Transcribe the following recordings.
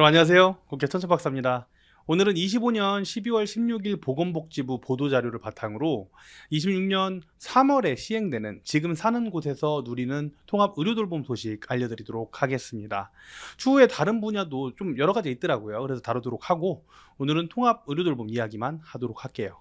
안녕하세요. 국회 천천박사입니다. 오늘은 25년 12월 16일 보건복지부 보도자료를 바탕으로 26년 3월에 시행되는 지금 사는 곳에서 누리는 통합의료돌봄 소식 알려드리도록 하겠습니다. 추후에 다른 분야도 좀 여러 가지 있더라고요. 그래서 다루도록 하고 오늘은 통합의료돌봄 이야기만 하도록 할게요.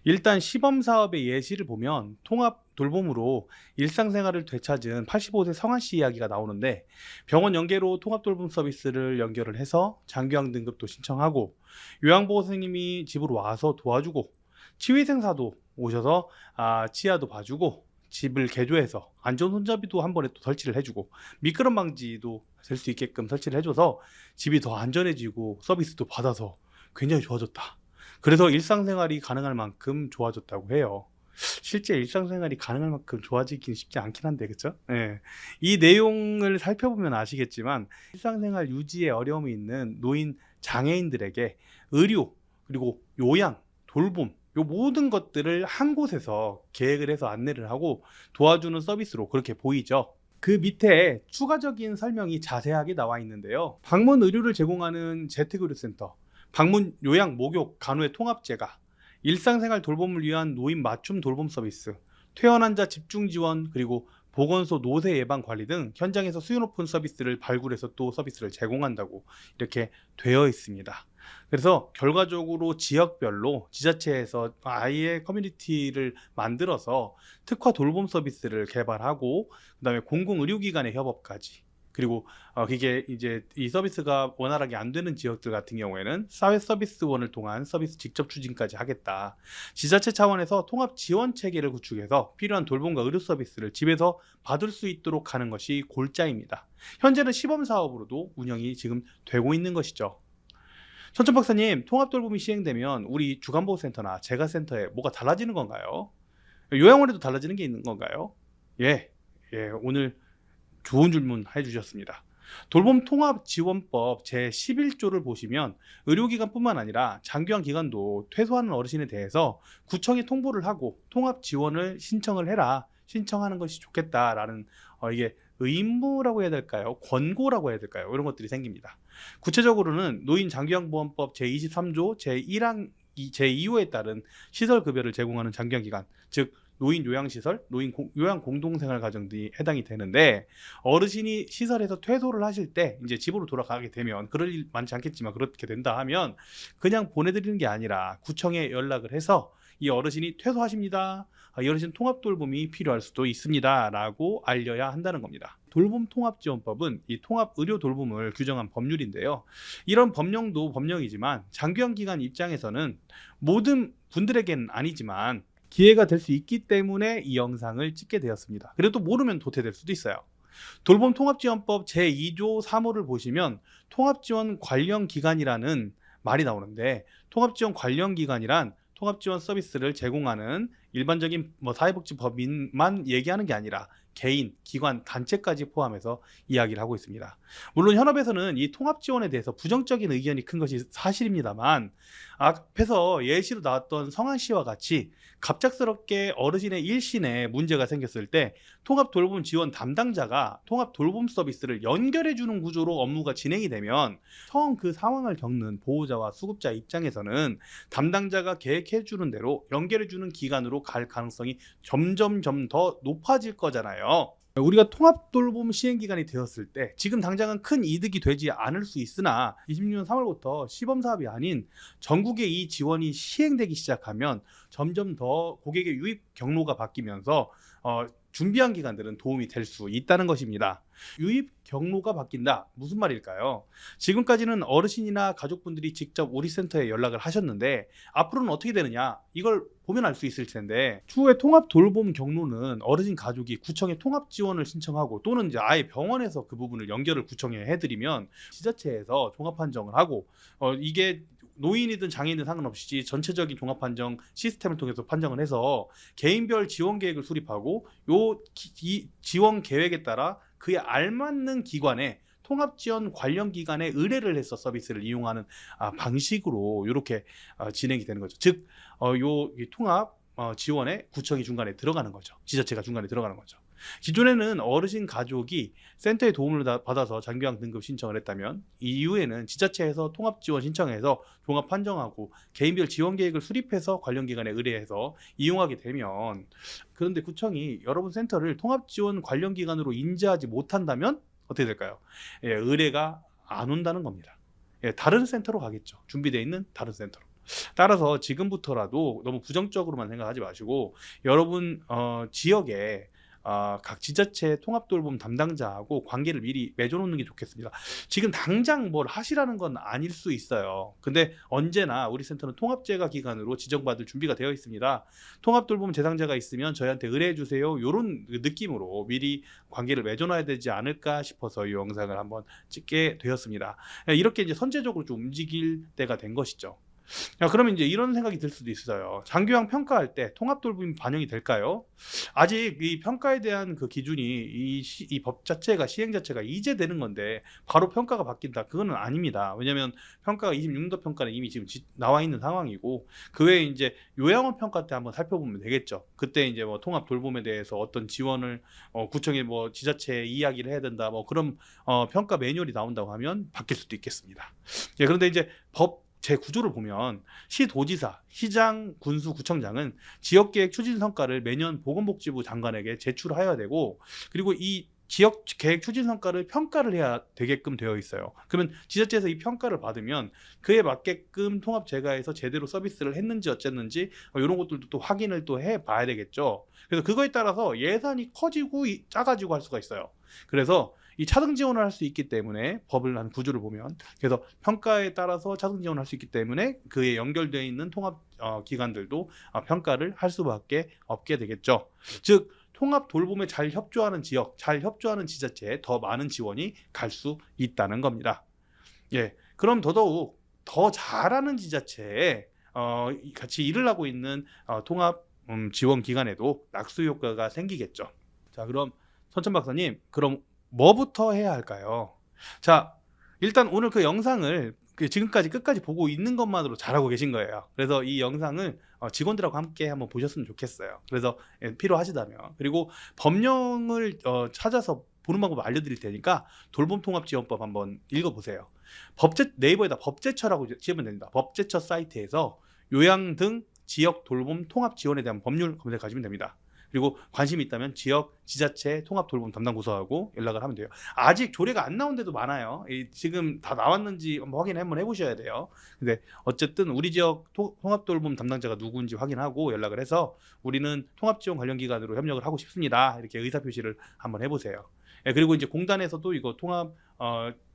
일단 시범사업의 예시를 보면 통합 돌봄으로 일상생활을 되찾은 85세 성한 씨 이야기가 나오는데 병원 연계로 통합 돌봄 서비스를 연결을 해서 장기요양 등급도 신청하고 요양보호 선생님이 집으로 와서 도와주고 치위생사도 오셔서 치아도 봐주고 집을 개조해서 안전 손잡이도 한 번에 또 설치를 해주고 미끄럼 방지도 될 수 있게끔 설치를 해줘서 집이 더 안전해지고 서비스도 받아서 굉장히 좋아졌다. 그래서 일상생활이 가능할 만큼 좋아졌다고 해요. 실제 일상생활이 가능할 만큼 좋아지긴 쉽지 않긴 한데, 그쵸? 예. 이 내용을 살펴보면 아시겠지만 일상생활 유지에 어려움이 있는 노인 장애인들에게 의료, 그리고 요양, 돌봄, 요 모든 것들을 한 곳에서 계획을 해서 안내를 하고 도와주는 서비스로 그렇게 보이죠. 그 밑에 추가적인 설명이 자세하게 나와 있는데요. 방문 의료를 제공하는 재택의료센터, 방문 요양 목욕 간호의 통합제가, 일상생활 돌봄을 위한 노인 맞춤 돌봄 서비스, 퇴원 환자 집중 지원, 그리고 보건소 노세 예방 관리 등 현장에서 수요 높은 서비스를 발굴해서 또 서비스를 제공한다고 이렇게 되어 있습니다. 그래서 결과적으로 지역별로 지자체에서 아예 커뮤니티를 만들어서 특화 돌봄 서비스를 개발하고 그다음에 공공의료기관의 협업까지, 그리고 이게 이제 이 서비스가 원활하게 안 되는 지역들 같은 경우에는 사회서비스원을 통한 서비스 직접 추진까지 하겠다. 지자체 차원에서 통합 지원 체계를 구축해서 필요한 돌봄과 의료 서비스를 집에서 받을 수 있도록 하는 것이 골자입니다. 현재는 시범 사업으로도 운영이 지금 되고 있는 것이죠. 천천 박사님, 통합 돌봄이 시행되면 우리 주간보호센터나 재가센터에 뭐가 달라지는 건가요? 요양원에도 달라지는 게 있는 건가요? 예, 오늘 좋은 질문 해주셨습니다. 돌봄통합지원법 제11조를 보시면 의료기관뿐만 아니라 장기요양 기관도 퇴소하는 어르신에 대해서 구청에 통보를 하고 통합지원을 신청을 해라, 신청하는 것이 좋겠다라는 이게 의무라고 해야 될까요? 권고라고 해야 될까요? 이런 것들이 생깁니다. 구체적으로는 노인장기요양보험법 제23조 제1항 제2호에 따른 시설급여를 제공하는 장기요양기관, 즉 노인 요양시설, 요양 공동생활 가정 등이 해당이 되는데, 어르신이 시설에서 퇴소를 하실 때 이제 집으로 돌아가게 되면, 그럴 일 많지 않겠지만 그렇게 된다 하면 그냥 보내드리는 게 아니라 구청에 연락을 해서 이 어르신이 퇴소하십니다, 이 어르신 통합 돌봄이 필요할 수도 있습니다 라고 알려야 한다는 겁니다. 돌봄통합지원법은 이 통합 의료 돌봄을 규정한 법률인데요. 이런 법령도 법령이지만 장기요양기관 입장에서는 모든 분들에게는 아니지만 기회가 될 수 있기 때문에 이 영상을 찍게 되었습니다. 그래도 모르면 도태될 수도 있어요. 돌봄통합지원법 제2조 3호를 보시면 통합지원 관련 기관이라는 말이 나오는데, 통합지원 관련 기관이란 통합지원 서비스를 제공하는 일반적인 사회복지법인만 얘기하는 게 아니라 개인, 기관, 단체까지 포함해서 이야기를 하고 있습니다. 물론 현업에서는 이 통합지원에 대해서 부정적인 의견이 큰 것이 사실입니다만, 앞에서 예시로 나왔던 성한 씨와 같이 갑작스럽게 어르신의 일신에 문제가 생겼을 때 통합돌봄 지원 담당자가 통합돌봄 서비스를 연결해주는 구조로 업무가 진행이 되면 처음 그 상황을 겪는 보호자와 수급자 입장에서는 담당자가 계획해주는 대로 연결해주는 기관으로 갈 가능성이 점점 더 높아질 거잖아요. 우리가 통합돌봄 시행기간이 되었을 때 지금 당장은 큰 이득이 되지 않을 수 있으나 26년 3월부터 시범사업이 아닌 전국에 이 지원이 시행되기 시작하면 점점 더 고객의 유입 경로가 바뀌면서 준비한 기관들은 도움이 될 수 있다는 것입니다. 유입 경로가 바뀐다. 무슨 말일까요? 지금까지는 어르신이나 가족분들이 직접 우리 센터에 연락을 하셨는데 앞으로는 어떻게 되느냐? 이걸 보면 알 수 있을 텐데, 추후에 통합 돌봄 경로는 어르신 가족이 구청에 통합 지원을 신청하고 또는 이제 아예 병원에서 그 부분을 연결을 구청에 해드리면 지자체에서 종합 판정을 하고 이게 노인이든 장애인이든 상관없이 전체적인 종합 판정 시스템을 통해서 판정을 해서 개인별 지원 계획을 수립하고 이 지원 계획에 따라 그에 알맞는 기관에 통합 지원 관련 기관에 의뢰를 해서 서비스를 이용하는 방식으로 이렇게 진행이 되는 거죠. 즉 이 통합 지원에 구청이 중간에 들어가는 거죠. 지자체가 중간에 들어가는 거죠. 기존에는 어르신 가족이 센터의 도움을 받아서 장기요양 등급 신청을 했다면 이후에는 지자체에서 통합 지원 신청해서 종합 판정하고 개인별 지원 계획을 수립해서 관련 기관에 의뢰해서 이용하게 되면, 그런데 구청이 여러분 센터를 통합 지원 관련 기관으로 인지하지 못한다면 어떻게 될까요? 예, 의뢰가 안 온다는 겁니다. 예, 다른 센터로 가겠죠. 준비되어 있는 다른 센터로. 따라서 지금부터라도 너무 부정적으로만 생각하지 마시고 여러분 지역에 각 지자체 통합돌봄 담당자하고 관계를 미리 맺어놓는 게 좋겠습니다. 지금 당장 뭘 하시라는 건 아닐 수 있어요. 근데 언제나 우리 센터는 통합재가 기관으로 지정받을 준비가 되어 있습니다. 통합돌봄 대상자가 있으면 저희한테 의뢰해 주세요. 이런 느낌으로 미리 관계를 맺어놔야 되지 않을까 싶어서 이 영상을 한번 찍게 되었습니다. 이렇게 이제 선제적으로 좀 움직일 때가 된 것이죠. 그러면 이제 이런 생각이 들 수도 있어요. 장기요양 평가할 때 통합돌봄이 반영이 될까요? 아직 이 평가에 대한 그 기준이 이 법 자체가, 시행 자체가 이제 되는 건데 바로 평가가 바뀐다, 그거는 아닙니다. 왜냐하면 평가가 26년도 평가는 이미 지금 나와 있는 상황이고, 그 외에 이제 요양원 평가 때 한번 살펴보면 되겠죠. 그때 이제 뭐 통합돌봄에 대해서 어떤 지원을 구청에 뭐 지자체에 이야기를 해야 된다, 뭐 그런 평가 매뉴얼이 나온다고 하면 바뀔 수도 있겠습니다. 예, 그런데 이제 법 제 구조를 보면 시도지사, 시장, 군수, 구청장은 지역계획 추진 성과를 매년 보건복지부 장관에게 제출해야 되고, 그리고 이 지역계획 추진 성과를 평가를 해야 되게끔 되어 있어요. 그러면 지자체에서 이 평가를 받으면 그에 맞게끔 통합재가에서 제대로 서비스를 했는지 어쨌는지 이런 것들도 또 확인을 또 해봐야 되겠죠. 그래서 그거에 따라서 예산이 커지고 작아지고 할 수가 있어요. 그래서 이 차등 지원을 할 수 있기 때문에, 법을 한 구조를 보면, 그래서 평가에 따라서 차등 지원을 할 수 있기 때문에 그에 연결되어 있는 통합 기관들도 평가를 할 수밖에 없게 되겠죠. 즉 통합 돌봄에 잘 협조하는 지역, 잘 협조하는 지자체에 더 많은 지원이 갈 수 있다는 겁니다. 예, 그럼 더더욱 더 잘하는 지자체에 같이 일을 하고 있는 통합 지원 기관에도 낙수 효과가 생기겠죠. 자, 그럼 선천 박사님, 그럼 뭐부터 해야 할까요? 자, 일단 오늘 그 영상을 지금까지 끝까지 보고 있는 것만으로 잘하고 계신 거예요. 그래서 이 영상을 직원들하고 함께 한번 보셨으면 좋겠어요. 그래서 필요하시다면, 그리고 법령을 찾아서 보는 방법 알려드릴 테니까 돌봄통합지원법 한번 읽어보세요. 네이버에다 법제처라고 치면 됩니다. 법제처 사이트에서 요양 등 지역 돌봄 통합 지원에 대한 법률 검색하시면 됩니다. 그리고 관심이 있다면 지역 지자체 통합 돌봄 담당 부서하고 연락을 하면 돼요. 아직 조례가 안 나온 데도 많아요. 지금 다 나왔는지 한번 해보셔야 돼요. 근데 어쨌든 우리 지역 통합 돌봄 담당자가 누구인지 확인하고 연락을 해서 우리는 통합 지원 관련 기관으로 협력을 하고 싶습니다, 이렇게 의사 표시를 한번 해보세요. 그리고 이제 공단에서도 이거 통합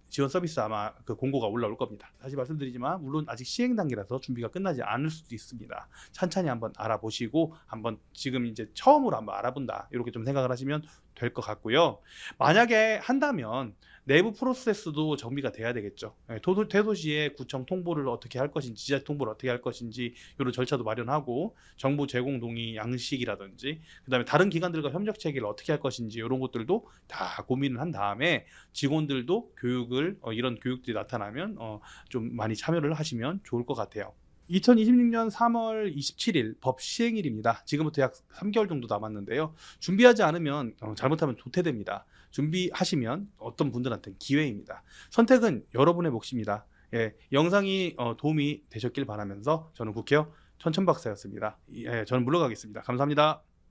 지원 서비스 아마 그 공고가 올라올 겁니다. 다시 말씀드리지만 물론 아직 시행 단계라서 준비가 끝나지 않을 수도 있습니다. 찬찬히 한번 알아보시고 한번 지금 이제 처음으로 한번 알아본다, 이렇게 좀 생각을 하시면 될 것 같고요. 만약에 한다면 내부 프로세스도 정비가 돼야 되겠죠. 대도시에 구청 통보를 어떻게 할 것인지, 지자체 통보를 어떻게 할 것인지 이런 절차도 마련하고, 정보 제공 동의 양식이라든지 그다음에 다른 기관들과 협력 체계를 어떻게 할 것인지 이런 것들도 다 고민을 한 다음에 직원들도 교육을 이런 교육들이 나타나면 좀 많이 참여를 하시면 좋을 것 같아요. 2026년 3월 27일 법 시행일입니다. 지금부터 약 3개월 정도 남았는데요. 준비하지 않으면 잘못하면 도태됩니다. 준비하시면 어떤 분들한테는 기회입니다. 선택은 여러분의 몫입니다. 예, 영상이 도움이 되셨길 바라면서 저는 국회의원 천천박사였습니다. 예, 저는 물러가겠습니다. 감사합니다.